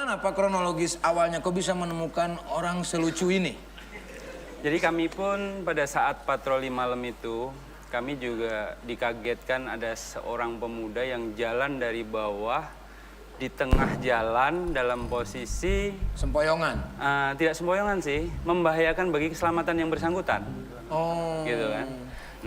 gimana Pak kronologis awalnya kok bisa menemukan orang selucu ini? Jadi kami pun pada saat patroli malam itu, kami juga dikagetkan ada seorang pemuda yang jalan dari bawah di tengah jalan dalam posisi... Sempoyongan? Tidak sempoyongan sih, membahayakan bagi keselamatan yang bersangkutan. Oh. Gitu kan.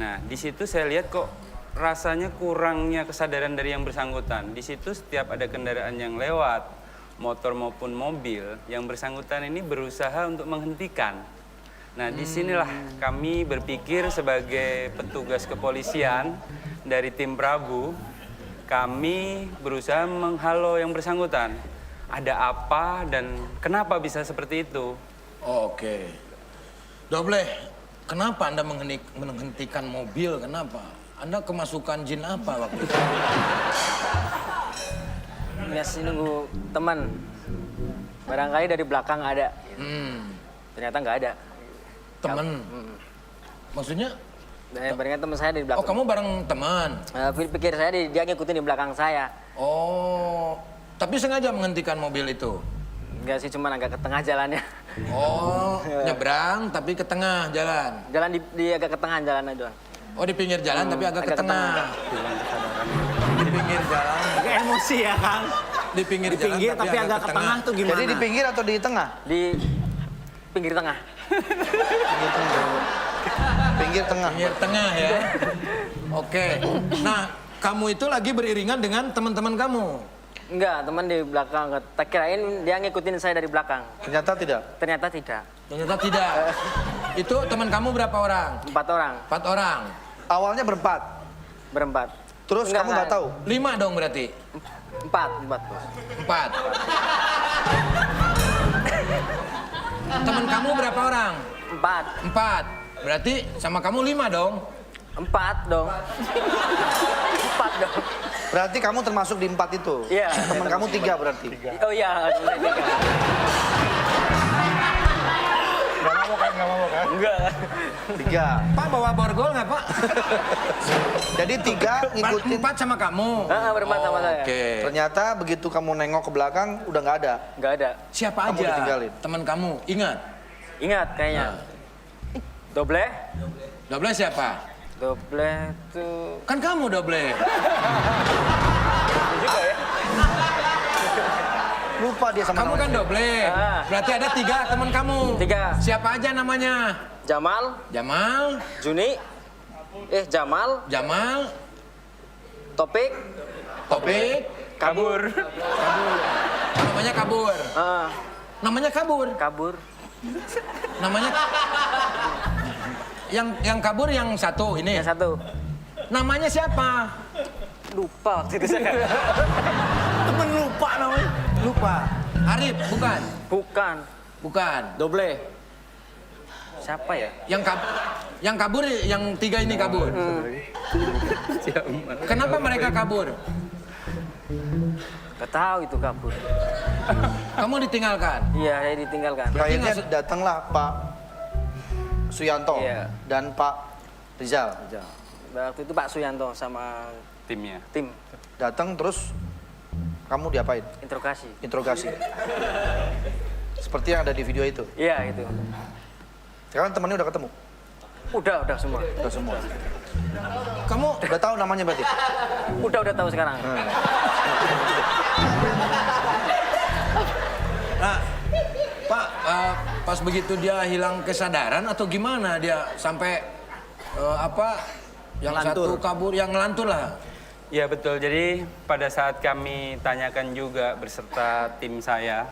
Nah, di situ saya lihat kok rasanya kurangnya kesadaran dari yang bersangkutan. Di situ setiap ada kendaraan yang lewat, motor maupun mobil, yang bersangkutan ini berusaha untuk menghentikan. Nah, disinilah kami berpikir sebagai petugas kepolisian dari tim Prabu, kami berusaha menghalau yang bersangkutan. Ada apa dan kenapa bisa seperti itu? Oke. Doble, kenapa Anda menghentikan mobil? Kenapa? Anda kemasukan jin apa waktu itu? Masih nunggu teman. Barangkali dari belakang ada. Ternyata nggak ada. Temen? Maksudnya? Barangkali teman saya dari belakang. Oh, kamu bareng teman? Pikir saya dia ngikutin di belakang saya. Oh, tapi sengaja menghentikan mobil itu? Enggak sih, cuma agak ke tengah jalannya. Oh, nyebrang tapi ke tengah jalan? Jalan di agak ke tengah jalan aja. Oh, di pinggir jalan tapi agak ke tengah. Di pinggir jalan. Agak emosi ya, Kang? Di pinggir jalan tapi agak ke tengah tuh gimana? Jadi di pinggir atau di tengah? Di pinggir tengah. Pinggir tengah. Pinggir tengah ya. Oke. Nah, kamu itu lagi beriringan dengan teman-teman kamu? Enggak, teman di belakang. Tak kirain dia ngikutin saya dari belakang. Ternyata tidak? Ternyata tidak. Ternyata tidak. Itu teman kamu berapa orang? 4 orang. 4 orang. Awalnya berempat. Berempat. Terus kamu nggak tahu? 5 dong berarti? 4, Bos. 4. Teman kamu berapa orang? 4. 4. Berarti sama kamu 5 dong? 4 dong. 4 dong. Berarti kamu termasuk di 4 itu? Iya. Teman kamu 3 berarti? Oh iya, teman 3. Nggak mau kan? Nggak mau kan? Enggak. 3. Pak bawa borgol nggak Pak? Jadi 3 ngikutin. 4 sama kamu? Berempat sama saya. Oke. Ternyata begitu kamu nengok ke belakang udah nggak ada. Enggak ada. Siapa Kamu aja ditinggalin. teman kamu? Ingat? Ingat kayaknya. Doble? Doble siapa? Doble tuh... Kan kamu Doble. Lupa dia sama Kamu namanya. kan Doble. Berarti ada 3 teman kamu. 3. Siapa aja namanya? Jamal, Jamal, Juni, Jamal, Jamal, Topik, Topik, Kabur. namanya Kabur. Namanya Kabur. Kabur. Namanya yang kabur yang satu ini. Yang satu. Namanya siapa? Lupa waktu itu saya. Temen lupa namanya. Lupa. Arif, bukan? Bukan. Bukan. Doble. Siapa ya? Yang kabur yang 3 ini kabur. Kenapa mereka kabur? Gak tahu itu kabur. Kamu ditinggalkan. Iya, saya ditinggalkan. Akhirnya datanglah Pak Suyanto Iya. dan Pak Rizal. Waktu itu Pak Suyanto sama Timnya. tim Datang terus kamu diapain? interogasi. Interogasi. Seperti yang ada di video itu. Iya, itu. Sekarang temannya udah ketemu? Udah semua. Udah semua. Kamu Udah tahu namanya berarti? Udah tahu sekarang. Nah, Pak, pas begitu dia hilang kesadaran atau gimana dia sampai yang Ngelantur. satu kabur, yang ngelantur lah. Ya betul, jadi pada saat kami tanyakan juga berserta tim saya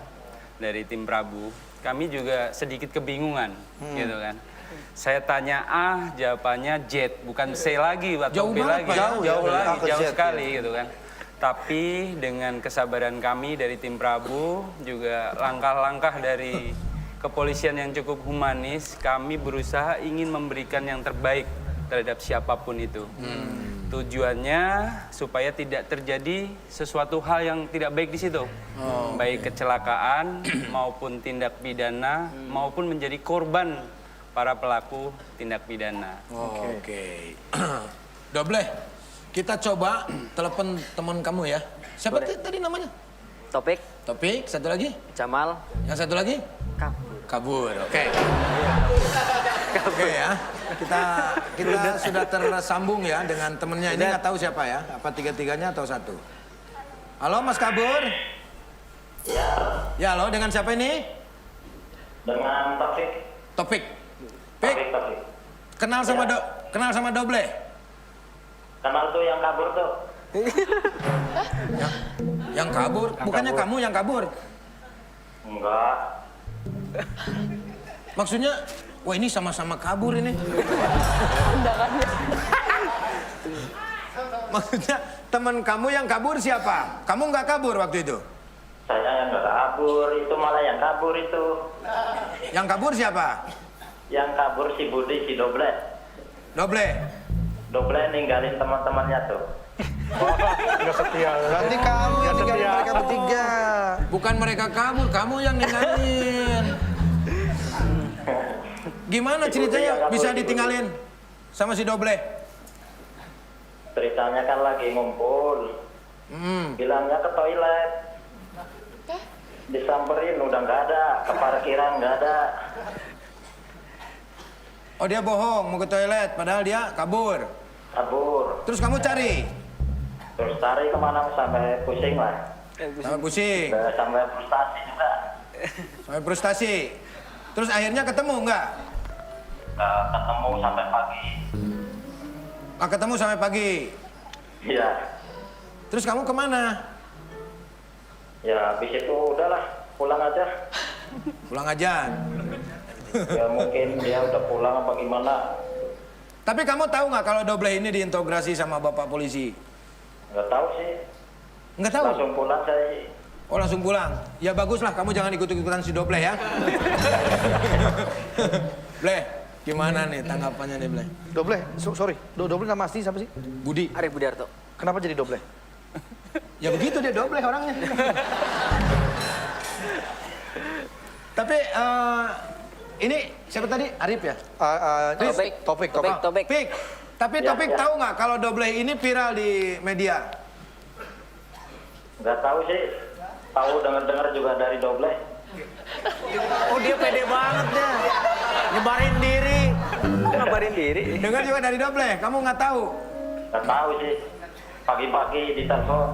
dari tim Prabu, kami juga sedikit kebingungan gitu kan. Saya tanya A, jawabannya Z, bukan C lagi atau Jauh B banget, lagi. Pak, ya? Jauh A lagi, ke jauh Z, sekali gitu kan. Tapi dengan kesabaran kami dari tim Prabu, juga langkah-langkah dari kepolisian yang cukup humanis, kami berusaha ingin memberikan yang terbaik terhadap siapapun itu. Tujuannya supaya tidak terjadi sesuatu hal yang tidak baik di situ. Baik kecelakaan maupun tindak pidana maupun menjadi korban para pelaku tindak pidana. Oke. Doble, kita coba telepon teman kamu ya. Siapa tadi namanya? Topik. Topik, satu lagi? Jamal, Yang satu lagi? kabur. Kabur, oke. Oke ya, kita sudah tersambung ya dengan temennya. Ini nggak tahu siapa ya, apa tiga-tiganya atau satu. Halo Mas Kabur? Ya, Ya halo, dengan siapa ini? dengan Taufik. Topik. Pik, Taufik. kenal sama Doble? Kenal tuh yang kabur tuh. Yang kabur? Bukannya kamu yang kabur? Enggak. Maksudnya, wah ini sama-sama kabur ini. Maksudnya teman kamu yang kabur siapa? Kamu nggak kabur waktu itu? Saya yang nggak kabur, itu malah yang kabur itu. Yang kabur siapa? Yang kabur si Budi, si Doble. Doble. Doble ninggalin teman-temannya tuh. Berarti kamu yang ninggalin mereka bertiga. Bukan mereka kabur, kamu yang ninggalin. Gimana ceritanya bisa ditinggalin sama si Doble? Ceritanya kan lagi ngumpul. Bilangnya ke toilet. Disamperin udah nggak ada, ke parkiran nggak ada. Oh dia bohong, mau ke toilet, padahal dia kabur. Kabur. Terus kamu cari? Terus cari kemana sampai pusing lah. Sampai pusing, Udah sampai frustasi juga. sampai frustasi. Terus akhirnya ketemu nggak? Nggak ketemu sampai pagi. Ah, ketemu sampai pagi. Iya. Terus kamu kemana? Ya habis itu udahlah pulang aja. Pulang aja. Ya mungkin dia udah pulang apa gimana. Tapi kamu tahu nggak kalau Doble ini diintegrasi sama bapak polisi? Nggak tahu sih. Nggak tahu? Langsung pulang saya. Oh langsung pulang? Ya baguslah, kamu jangan ikut-ikutan si Doble ya. Ble, gimana nih tanggapannya nih Ble? Doble, sorry. Doble nama asli siapa sih? Budi. Arif Budiarto. Kenapa jadi Doble? Ya begitu dia Doble orangnya. Tapi ini siapa tadi? Arif ya? Topik. Topik. Pik. Tapi Ya, Topik ya. tahu nggak kalau Doble ini viral di media? Nggak tahu sih. Tahu dengar-dengar juga dari Doble. Oh dia pede banget ya. Nyebarin diri. Ngabarin diri. Dengar juga dari Doble, kamu nggak tahu? Nggak tahu sih. Pagi-pagi di telepon.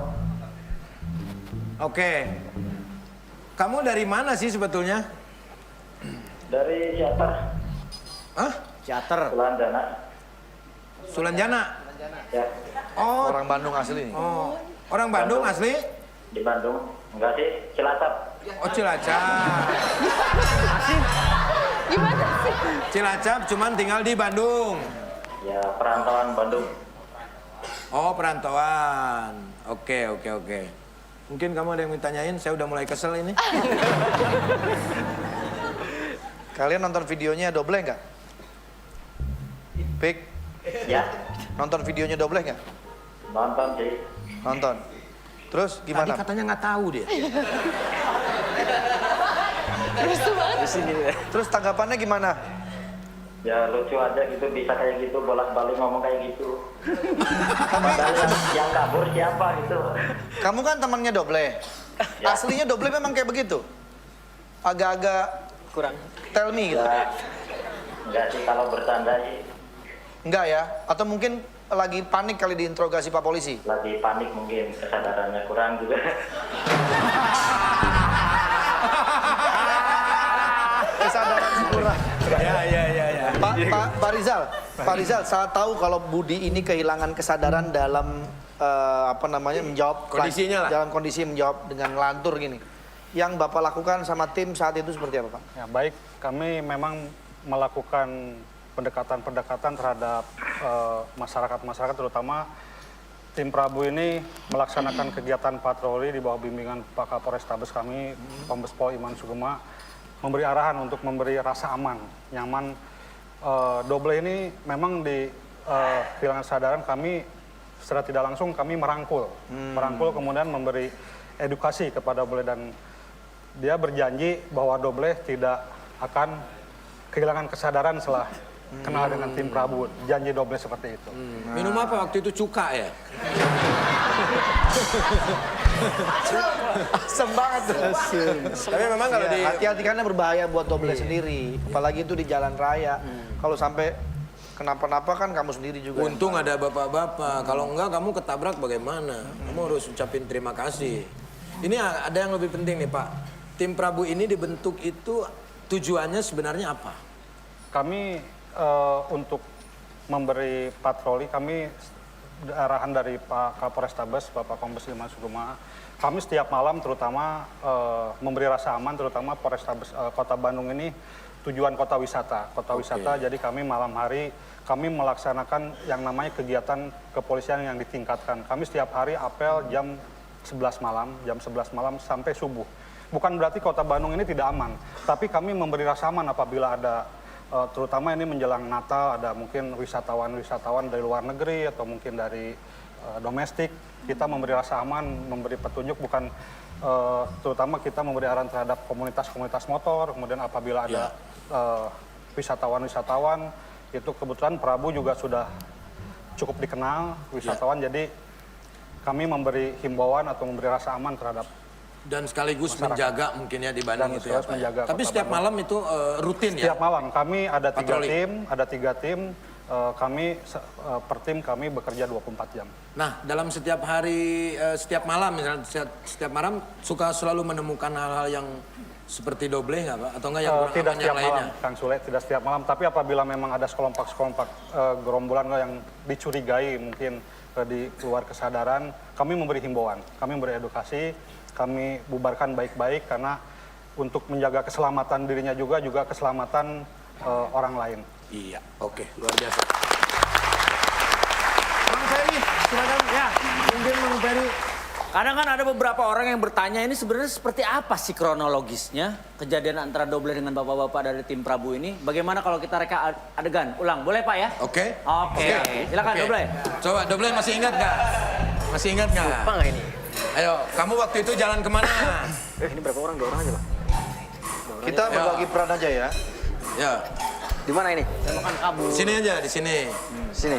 Oke. Kamu dari mana sih sebetulnya? Dari Jatar, Hah? Teater. Sulandana. Sulanjana? Ya, Oh, Orang Bandung asli nih. oh. Orang Bandung asli? di Bandung. Enggak sih, Cilacap. Oh Cilacap. Gimana sih? Cilacap cuman tinggal di Bandung. Ya, perantauan Bandung. Oh perantauan. Oke. Mungkin kamu ada yang mau tanyain, saya udah mulai kesel ini. Kalian nonton videonya Doble nggak? Pik, Ya, nonton videonya Doble nggak? nonton sih. Nonton. Terus Tadi gimana? katanya nggak tahu dia. Terus tanggapannya gimana? Ya lucu aja gitu, bisa kayak gitu, bolak-balik ngomong kayak gitu. Padahal yang kabur siapa gitu. Kamu kan temannya Doble. Ya. Aslinya Doble memang kayak begitu. Agak-agak Kurang. tell me gitu. Enggak sih, kalau bercanda sih. Enggak ya? Atau mungkin lagi panik kali diinterogasi Pak Polisi? Lagi panik mungkin, kesadarannya kurang juga. Kesadaran kurang. Ya. Pak Rizal, saya tahu kalau Budi ini kehilangan kesadaran dalam menjawab Kondisinya lah. dalam kondisi menjawab dengan ngelantur gini. Yang Bapak lakukan sama tim saat itu seperti apa, Pak? Ya, baik, kami memang melakukan pendekatan-pendekatan terhadap masyarakat-masyarakat, terutama tim Prabu ini melaksanakan kegiatan patroli di bawah bimbingan Pak Kapolrestabes kami, Kombes Pol Iman Sugema, memberi arahan untuk memberi rasa aman, nyaman. Doble ini memang di kehilangan kesadaran, kami secara tidak langsung kami merangkul, kemudian memberi edukasi kepada Doble, dan dia berjanji bahwa Doble tidak akan kehilangan kesadaran setelah kenal dengan tim Prabu. Janji Doble seperti itu. Minum apa waktu itu, cuka ya? Asem banget tuh. Tapi memang kalau di Hati-hati karena berbahaya buat double sendiri. Apalagi itu di jalan raya. Kalau sampai kenapa-napa kan kamu sendiri juga. untung ada bapak-bapak. Kalau enggak kamu ketabrak bagaimana? Kamu harus ucapin terima kasih. Ini ada yang lebih penting nih Pak. Tim Prabu ini dibentuk itu tujuannya sebenarnya apa? Kami untuk memberi patroli, kami arahan dari Pak Kapolrestabes, Bapak Kombes Ilman Sukuma, kami setiap malam terutama memberi rasa aman, terutama Polrestabes Kota Bandung ini tujuan kota wisata. Jadi kami malam hari kami melaksanakan yang namanya kegiatan kepolisian yang ditingkatkan. Kami setiap hari apel jam 11 malam sampai subuh. Bukan berarti Kota Bandung ini tidak aman, tapi kami memberi rasa aman apabila ada terutama ini menjelang Natal, ada mungkin wisatawan dari luar negeri atau mungkin dari domestik, kita memberi rasa aman, memberi petunjuk, bukan terutama kita memberi arahan terhadap komunitas-komunitas motor, kemudian apabila ada wisatawan-wisatawan, itu kebetulan Prabu juga sudah cukup dikenal wisatawan, jadi kami memberi himbauan atau memberi rasa aman terhadap Dan sekaligus menjaga mungkin ya di Bandung Dan itu ya sekaligus Pak. ya? menjaga Tapi Kota setiap Bandung. malam itu rutin ya? Setiap malam kami ada tiga Patroli. tim, kami per tim kami bekerja 24 jam. Nah, dalam setiap hari, setiap malam, misalnya setiap malam suka selalu menemukan hal-hal yang seperti doble nggak Pak? Atau nggak yang kurang Tidak aman setiap yang lainnya? malam, Kang Sule, tidak setiap malam. Tapi apabila memang ada sekelompok gerombolan yang dicurigai mungkin di luar kesadaran, kami memberi himbauan, kami memberi edukasi, kami bubarkan baik-baik karena untuk menjaga keselamatan dirinya juga keselamatan orang lain. Iya, oke, luar biasa. Bang Ferry, silakan. Ya, mungkin Bang Ferry. Kadang kan ada beberapa orang yang bertanya ini sebenarnya seperti apa sih kronologisnya kejadian antara Doble dengan bapak-bapak dari tim Prabu ini. Bagaimana kalau kita reka adegan? Ulang, boleh Pak ya? Oke. Oke, silakan Oke. Doble. Coba Doble masih ingat nggak? Masih ingat nggak? Apa nggak ini? Ayo, kamu waktu itu jalan kemana? Ini berapa orang? 2 orang aja, Pak. Kita berbagi peran aja ya. Ya, Di mana ini? Saya makan kabur. di sini aja, di sini. Sini.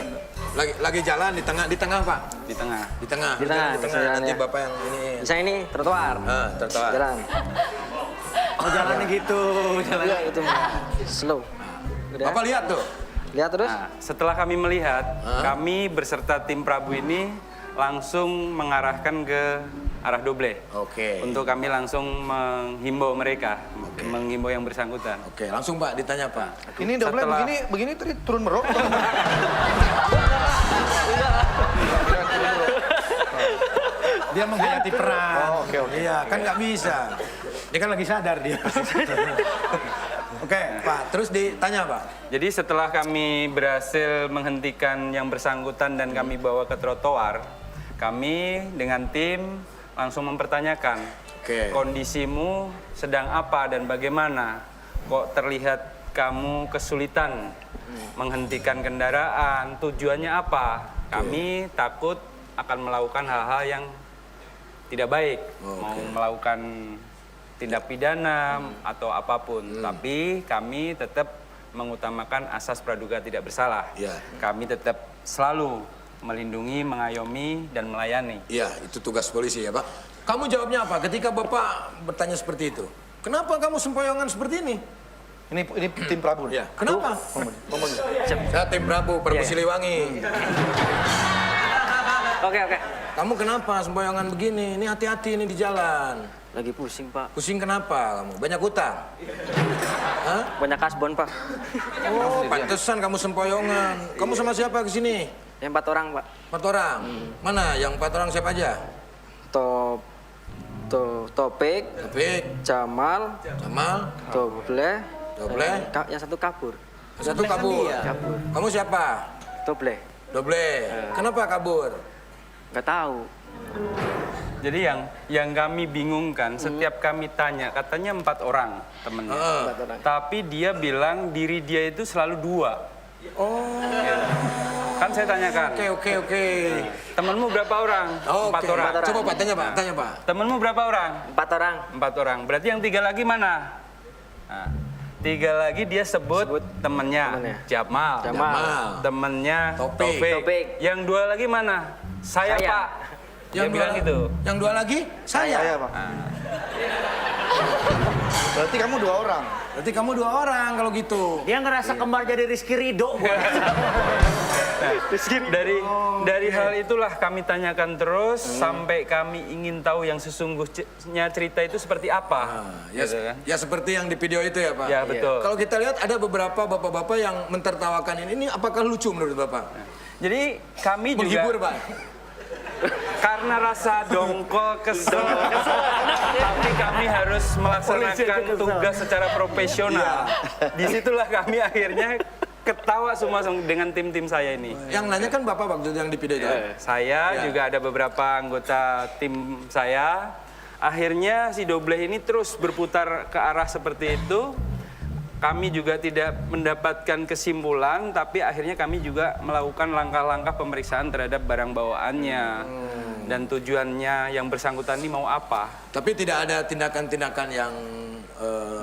Lagi jalan di tengah Pak. Di tengah. Di tengah. Di tengah, Di tengah. bisa jalan Nanti ya. Bapak yang ini. Misalnya ini trotoar. Trotoar. Jalan. Oh jalannya gitu, jalannya. Iya, itu. Slow. Udah. Bapak lihat tuh. Lihat terus. Nah, setelah kami melihat, kami beserta tim Prabu ini langsung mengarahkan ke arah Doble. Oke. Untuk kami langsung menghimbau mereka, menghimbau yang bersangkutan. Oke, langsung Pak ditanya Pak. Ini double Setelah- begini tadi turun merok. Dia menghayati peran. Oh, oke. Iya, kan nggak bisa. Dia kan lagi sadar dia. Oke, Pak. Terus ditanya Pak. Jadi setelah kami berhasil menghentikan yang bersangkutan dan kami bawa ke trotoar, kami dengan tim langsung mempertanyakan, Oke. kondisimu sedang apa dan bagaimana? Kok terlihat kamu kesulitan menghentikan kendaraan, tujuannya apa? Kami takut akan melakukan hal-hal yang tidak baik, mau melakukan tindak pidana atau apapun. Tapi kami tetap mengutamakan asas praduga tidak bersalah. Iya. Kami tetap selalu melindungi, mengayomi, dan melayani. Iya, itu tugas polisi ya Pak. Kamu jawabnya apa ketika Bapak bertanya seperti itu? Kenapa kamu sempoyongan seperti ini? Ini tim Prabu. Ya. Kenapa? Saya tim Prabu, Prabu Siliwangi. Oke. Kamu kenapa sempoyongan begini? Ini hati-hati ini di jalan. Lagi pusing, Pak. Pusing kenapa kamu? Banyak utang? Hah? Banyak kasbon, Pak. Oh, pantesan kamu sempoyongan. Kamu sama siapa ke sini? Yang 4 orang, Pak. 4 orang. Mana? Yang 4 orang siapa aja? Topik, Topik, Jamal, Jamal, Doble, Doble, yang satu kabur. satu kabur. Kabur. Kamu siapa? Doble. Doble. Kenapa kabur? Nggak tahu. Jadi yang kami bingungkan, setiap kami tanya, katanya 4 orang temennya. Tapi dia bilang diri dia itu selalu 2. Oh. Kan saya tanyakan, Oke. temenmu berapa orang? Oh, 4 oke. orang. Coba Pak, tanya Pak. Temenmu berapa orang? 4 orang. 4 orang. Berarti yang 3 lagi mana? Nah, 3 lagi dia sebut temennya. Temennya. Jamal. Jamal. Jamal. Temennya Topik. Topik. Yang 2 lagi mana? Saya, Saya. Pak. Dia bilang gitu. Yang 2 lagi saya. Saya, Pak. Berarti kamu 2 orang. Berarti kamu 2 orang kalau gitu. Dia ngerasa kembar jadi Rizky Ridho. Dari hal itulah kami tanyakan terus sampai kami ingin tahu yang sesungguhnya cerita itu seperti apa. Ya, Gitu kan? ya seperti yang di video itu ya Pak. Ya, betul. Kalau kita lihat ada beberapa bapak-bapak yang mentertawakan ini apakah lucu menurut Bapak? Jadi kami juga Menghibur Pak. karena rasa dongkol, kesel, tapi kami harus melaksanakan tugas secara profesional. Disitulah kami akhirnya ketawa semua dengan tim-tim saya ini. Yang nanya kan Bapak waktu yang di video itu. Saya Ya. juga ada beberapa anggota tim saya. Akhirnya si Dobleh ini terus berputar ke arah seperti itu. Kami juga tidak mendapatkan kesimpulan, tapi akhirnya kami juga melakukan langkah-langkah pemeriksaan terhadap barang bawaannya dan tujuannya yang bersangkutan ini mau apa. Tapi tidak ada tindakan-tindakan yang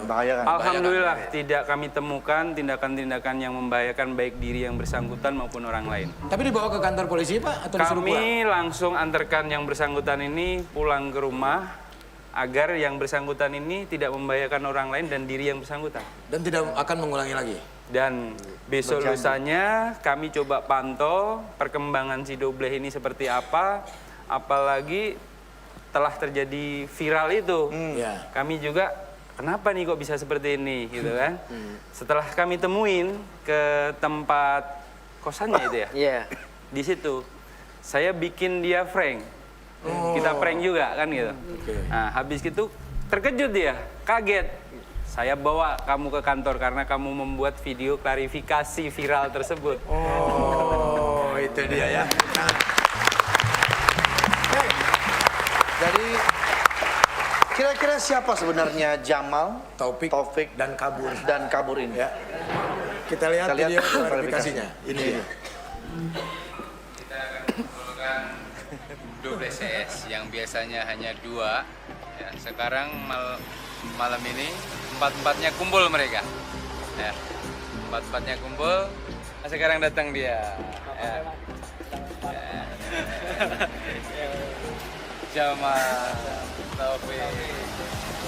Bahaya kan? Alhamdulillah tidak kami temukan tindakan-tindakan yang membahayakan baik diri yang bersangkutan maupun orang lain. Tapi dibawa ke kantor polisi Pak atau disuruh pulang? Kami langsung antarkan yang bersangkutan ini pulang ke rumah agar yang bersangkutan ini tidak membahayakan orang lain dan diri yang bersangkutan. Dan tidak akan mengulangi lagi. Dan besok lusanya kami coba pantau perkembangan si Dobleh ini seperti apa, apalagi telah terjadi viral itu. Ya. Kami juga kenapa nih kok bisa seperti ini gitu kan. Setelah kami temuin ke tempat kosannya itu ya. Iya. Di situ saya bikin dia prank. Kita prank juga kan gitu. Nah, habis itu terkejut dia, kaget. Saya bawa kamu ke kantor karena kamu membuat video klarifikasi viral tersebut. Oh, itu dia ya. Jadi kira-kira siapa sebenarnya Jamal, Taufik, dan kabur. dan kabur ini? Ya. Kita lihat Kita lihat video klarifikasinya. klarifikasinya. Ini dia. Kita akan mengumpulkan Dobleh CS yang biasanya hanya 2. Ya, sekarang malam ini 4-4-nya kumpul mereka. Ya, 4-4-nya kumpul. Nah, sekarang datang dia. Ya. Jamal, Taufik,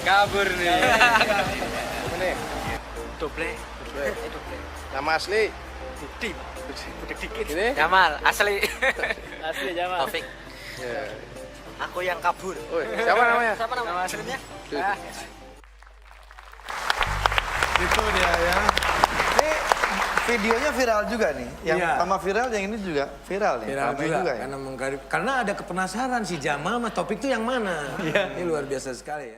kabur nih. Dobleh. Nama asli? Jamal, asli. Asli Jamal. Taufik. Aku yang kabur. Siapa namanya? Siapa nama aslinya? Itu dia ya. Ini videonya viral juga nih. Yang Iya. sama viral, yang ini juga viral nih. Viral Ramai juga, ya. karena ada kepenasaran si Jamal sama Taufik itu yang mana. Ini luar biasa sekali ya.